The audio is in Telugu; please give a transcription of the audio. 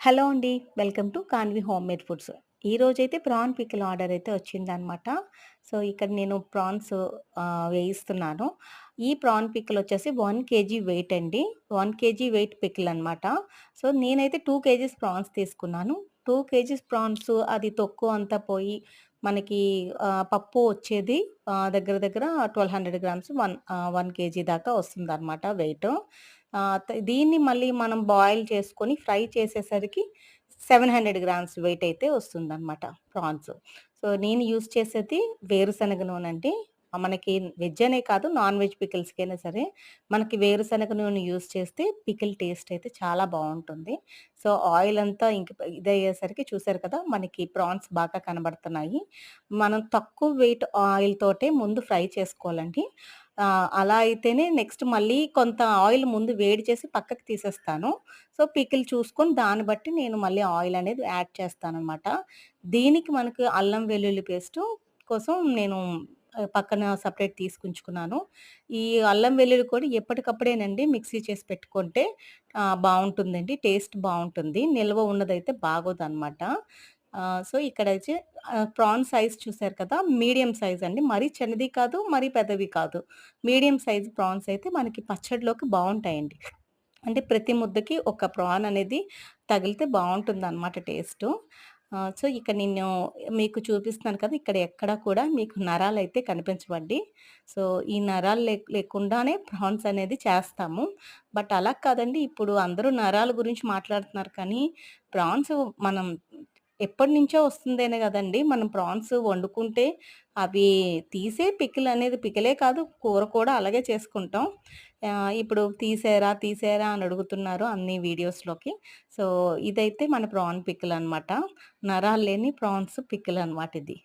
హలో అండి. Welcome to Kanvi homemade foods. ఈరోజైతే ప్రాన్ పికిల్ ఆర్డర్ అయితే వచ్చిందనమాట. సో, ఇక్కడ నేను ప్రాన్స్ వేయిస్తున్నాను. ఈ ప్రాన్ పికిల్ వచ్చేసి 1 కేజీ వెయిట్ అండి. 1 కేజీ వెయిట్ పికిల్ అనమాట. సో, నేనైతే 2 కేజీస్ ప్రాన్స్ తీసుకున్నాను. 2 కేజీస్ ప్రాన్స్ అది తొక్కు అంతా పోయి మనకి పప్పు వచ్చేది దగ్గర దగ్గర 1200 గ్రామ్స్ 1 కేజీ దాకా వస్తుందనమాట వెయిటు. దీన్ని మళ్ళీ మనం బాయిల్ చేసుకొని ఫ్రై చేసేసరికి 700 గ్రామ్స్ వెయిట్ అయితే వస్తుందనమాట ప్రాన్స్. సో, నేను యూజ్ చేసేది వేరుశనగ నూనండి. మనకి వెజ్ అనే కాదు నాన్ వెజ్ పికిల్స్‌కైనా సరే మనకి వేరుశనగ నూనె యూజ్ చేస్తే పికిల్ టేస్ట్ అయితే చాలా బావుంటుంది. సో, ఆయిల్ అంతా ఇంక ఇదయ్యేసరికి చూసారు కదా! మనకి ప్రాన్స్ బాగా కనబడుతున్నాయి. మనం తక్కువ వెయిట్ ఆయిల్ తోటే ముందు ఫ్రై చేసుకోవాలండి. అలా అయితేనే నెక్స్ట్ మళ్ళీ కొంత ఆయిల్ ముందు వేడి చేసి పక్కకి తీసేస్తాను. సో, పికిల్ చూసుకొని దాన్ని బట్టి నేను మళ్ళీ ఆయిల్ అనేది యాడ్ చేస్తాననమాట. దీనికి మనకు అల్లం వెల్లుల్లి పేస్టు కోసం నేను పక్కన సెపరేట్ తీసుకుంచుకున్నాను. ఈ అల్లం వెల్లుల్లి కూడా ఎప్పటికప్పుడేనండి మిక్సీ చేసి పెట్టుకుంటే బావుంటుందండి. టేస్ట్ బావుంటుంది. నిల్వ ఉన్నదైతే బాగోదనమాట. సో, ఇక్కడైతే ప్రాన్ సైజ్ చూసారు కదా! మీడియం సైజ్ అండి. మరీ చిన్నది కాదు, మరీ పెద్దవి కాదు. మీడియం సైజ్ ప్రాన్స్ అయితే మనకి పచ్చడిలోకి బావుంటాయండి. అంటే ప్రతి ముద్దకి ఒక ప్రాన్ అనేది తగిలితే బావుంటుందనమాట టేస్టు. సో, ఇక్కడ నేను మీకు చూపిస్తున్నాను కదా! ఇక్కడ ఎక్కడ కూడా మీకు నరాలైతే కనిపించవండి. సో, ఈ నరాలు లేకుండానే ప్రాన్స్ అనేది చేస్తాము. బట్ అలా కాదండి ఇప్పుడు అందరూ నరాల గురించి మాట్లాడుతున్నారు కానీ, ప్రాన్స్ మనం ఎప్పటినుంచో వస్తుందేనే గదండీ! మనం ప్రాన్స్ వండుకుంటే అవి తీసే పికిల్ అనేది పికిలే కాదు కూర కూడా అలాగే చేసుకుంటాం. ఇప్పుడు తీసారా? తీసారా? అని అడుగుతున్నారు అన్ని వీడియోస్‌లోకి. సో, ఇదైతే మన ప్రాన్ పికిల్ అనమాట. నరాలు లేని ప్రాన్స్ పికిల్ అనమాట ఇది.